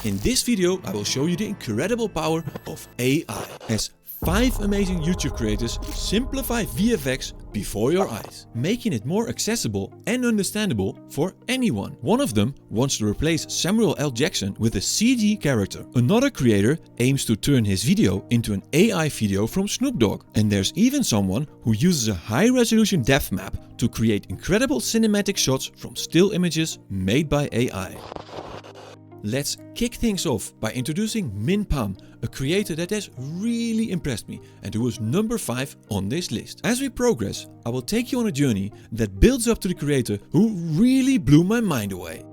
In this video I will show you the incredible power of AI, as 5 amazing YouTube creators simplify VFX before your eyes, making it more accessible and understandable for anyone. One of them wants to replace Samuel L. Jackson with a CG character. Another creator aims to turn his video into an AI video from Snoop Dogg. And there's even someone who uses a high-resolution depth map to create incredible cinematic shots from still images made by AI. Let's kick things off by introducing Minpam, a creator that has really impressed me and who was number 5 on this list. As we progress, I will take you on a journey that builds up to the creator who really blew my mind away.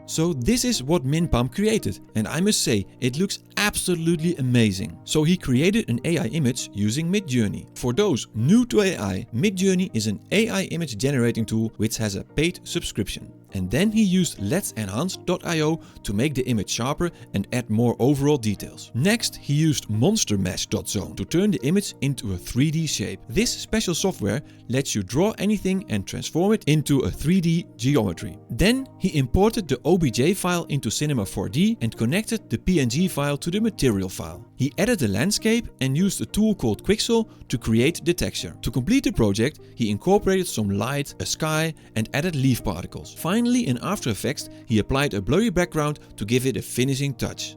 So this is what Minpam created, and I must say it looks absolutely amazing. So he created an AI image using Midjourney. For those new to AI, Midjourney is an AI image generating tool which has a paid subscription. And then he used let'senhance.io to make the image sharper and add more overall details. Next, he used Monstermash.Zone to turn the image into a 3D shape. This special software lets you draw anything and transform it into a 3D geometry. Then he imported the OBJ file into Cinema 4D and connected the PNG file to the material file. He added a landscape and used a tool called Quixel to create the texture. To complete the project, he incorporated some light, a sky, and added leaf particles. Finally, in After Effects, he applied a blurry background to give it a finishing touch.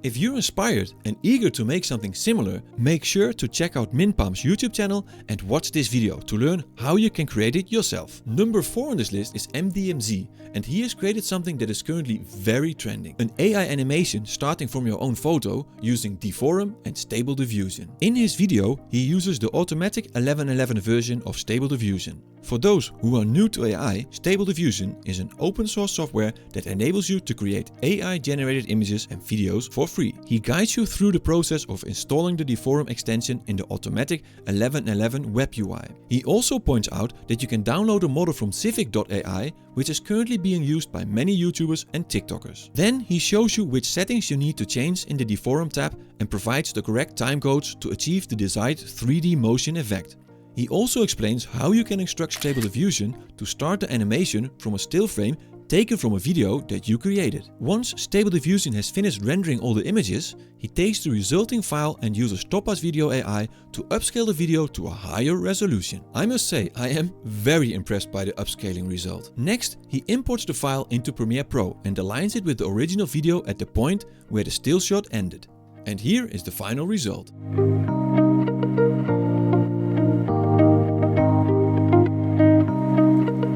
If you're inspired and eager to make something similar, make sure to check out Minpam's YouTube channel and watch this video to learn how you can create it yourself. Number 4 on this list is MDMZ, and he has created something that is currently very trending. An AI animation starting from your own photo using deforum and stable diffusion. In his video, he uses the automatic 11.11 version of stable diffusion. For those who are new to AI, Stable Diffusion is an open source software that enables you to create AI generated images and videos for free. He guides you through the process of installing the deforum extension in the automatic 11.11 web UI. He also points out that you can download a model from civic.ai, which is currently being used by many YouTubers and TikTokers. Then he shows you which settings you need to change in the deforum tab and provides the correct timecodes to achieve the desired 3D motion effect. He also explains how you can instruct Stable Diffusion to start the animation from a still frame taken from a video that you created. Once Stable Diffusion has finished rendering all the images, he takes the resulting file and uses Topaz Video AI to upscale the video to a higher resolution. I must say, I am very impressed by the upscaling result. Next, he imports the file into Premiere Pro and aligns it with the original video at the point where the still shot ended. And here is the final result.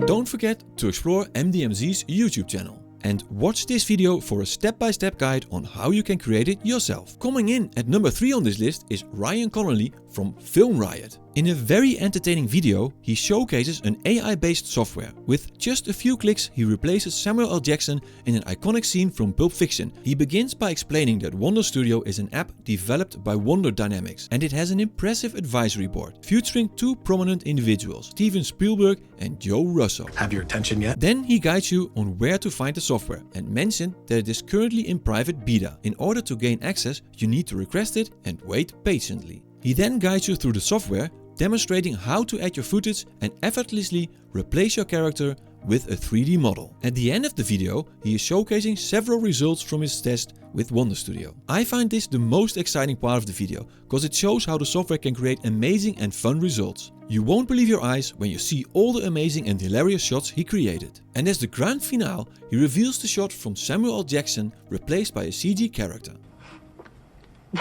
Don't forget to explore MDMZ's YouTube channel and watch this video for a step-by-step guide on how you can create it yourself. Coming in at number 3 on this list is Ryan Connolly from Film Riot. In a very entertaining video, he showcases an AI-based software. With just a few clicks, he replaces Samuel L. Jackson in an iconic scene from Pulp Fiction. He begins by explaining that Wonderstudio is an app developed by Wonder Dynamics, and it has an impressive advisory board featuring 2 prominent individuals, Steven Spielberg and Joe Russo. Have your attention yet? Then he guides you on where to find the software and mentioned that it is currently in private beta. In order to gain access, you need to request it and wait patiently. He then guides you through the software, demonstrating how to add your footage and effortlessly replace your character with a 3D model. At the end of the video, he is showcasing several results from his test with Wonderstudio. I find this the most exciting part of the video, because it shows how the software can create amazing and fun results. You won't believe your eyes when you see all the amazing and hilarious shots he created. And as the grand finale, he reveals the shot from Samuel L. Jackson replaced by a CG character.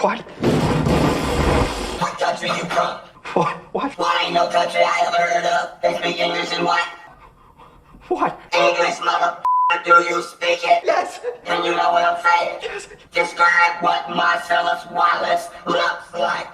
What? What country you from? What? What ain't no country I ever heard of. They speak English and what? What? English, mother. Do you speak it? Yes. And you know what I'm saying? Yes. Describe what Marcellus Wallace looks like.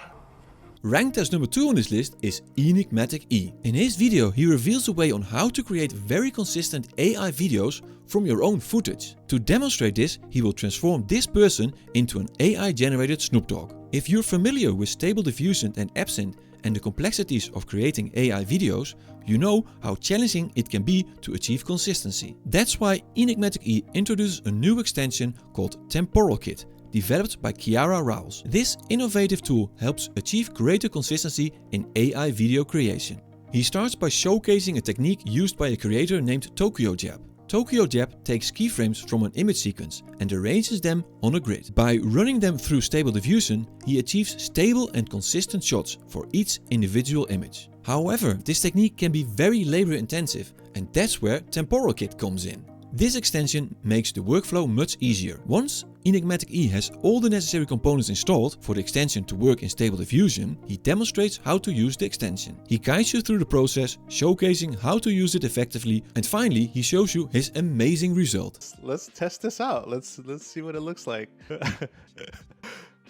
Ranked as number 2 on this list is Enigmatic E. In his video, he reveals a way on how to create very consistent AI videos from your own footage. To demonstrate this, he will transform this person into an AI-generated Snoop Dogg. If you're familiar with Stable Diffusion and Absinthe and the complexities of creating AI videos, you know how challenging it can be to achieve consistency. That's why Enigmatic E introduces a new extension called TemporalKit, developed by Kiara Rouse. This innovative tool helps achieve greater consistency in AI video creation. He starts by showcasing a technique used by a creator named Tokyo Jab. TokyoJab takes keyframes from an image sequence and arranges them on a grid. By running them through Stable Diffusion, he achieves stable and consistent shots for each individual image. However, this technique can be very labor intensive, and that's where TemporalKit comes in. This extension makes the workflow much easier. Once Enigmatic E has all the necessary components installed for the extension to work in Stable Diffusion, he demonstrates how to use the extension. He guides you through the process, showcasing how to use it effectively, and finally he shows you his amazing result. Let's test this out. Let's see what it looks like.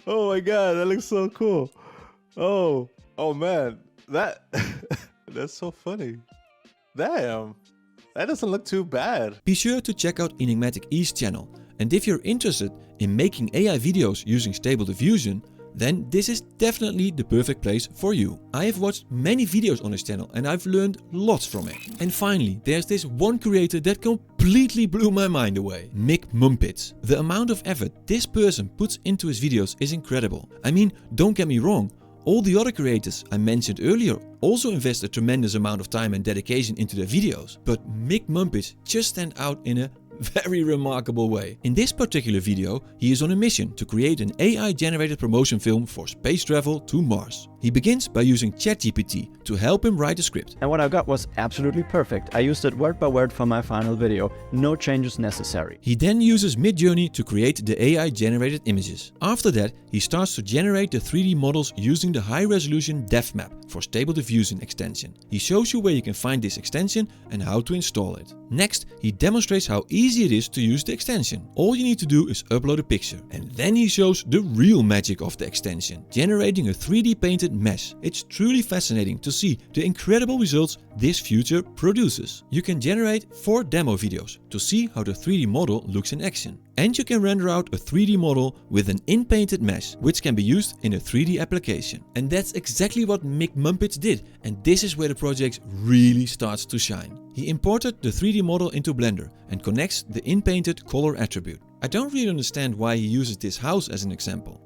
Oh my god, that looks so cool. Oh man, that's so funny. Damn. That doesn't look too bad. Be sure to check out Enigmatic E's channel, and if you're interested in making AI videos using Stable Diffusion, then this is definitely the perfect place for you. I have watched many videos on his channel and I've learned lots from it. And finally, there's this one creator that completely blew my mind away. McMumpets. The amount of effort this person puts into his videos is incredible. I mean, don't get me wrong, all the other creators I mentioned earlier also invest a tremendous amount of time and dedication into their videos, but McMumpets just stand out in a very remarkable way. In this particular video, he is on a mission to create an AI-generated promotion film for space travel to Mars. He begins by using Chat GPT to help him write a script. And what I got was absolutely perfect. I used it word by word for my final video. No changes necessary. He then uses Midjourney to create the AI-generated images. After that, he starts to generate the 3D models using the high-resolution depth map for Stable Diffusion extension. He shows you where you can find this extension and how to install it. Next, he demonstrates how easy it is to use the extension. All you need to do is upload a picture. And then he shows the real magic of the extension, generating a 3D painted mesh. It's truly fascinating to see the incredible results this feature produces. You can generate 4 demo videos to see how the 3D model looks in action. And you can render out a 3D model with an in-painted mesh, which can be used in a 3D application. And that's exactly what McMumpets did, and this is where the project really starts to shine. He imported the 3D model into Blender and connects the in-painted color attribute. I don't really understand why he uses this house as an example.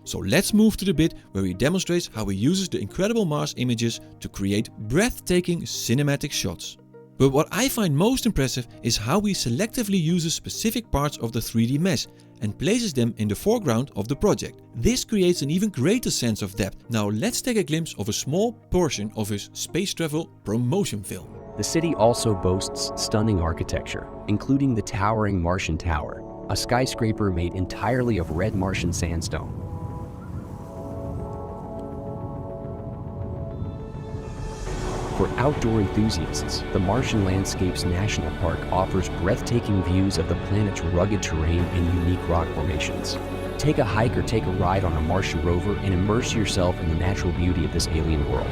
So let's move to the bit where he demonstrates how he uses the incredible Mars images to create breathtaking cinematic shots. But what I find most impressive is how he selectively uses specific parts of the 3D mesh and places them in the foreground of the project. This creates an even greater sense of depth. Now let's take a glimpse of a small portion of his space travel promotion film. The city also boasts stunning architecture, including the towering Martian Tower, a skyscraper made entirely of red Martian sandstone. For outdoor enthusiasts, the Martian Landscapes National Park offers breathtaking views of the planet's rugged terrain and unique rock formations. Take a hike or take a ride on a Martian rover and immerse yourself in the natural beauty of this alien world.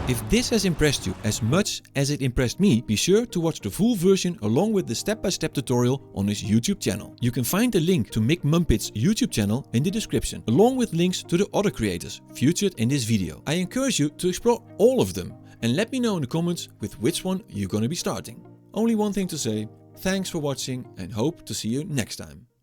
If this has impressed you as much as it impressed me, be sure to watch the full version along with the step-by-step tutorial on his YouTube channel. You can find the link to McMumpets' YouTube channel in the description, along with links to the other creators featured in this video. I encourage you to explore all of them and let me know in the comments with which one you're gonna be starting. Only one thing to say, thanks for watching and hope to see you next time.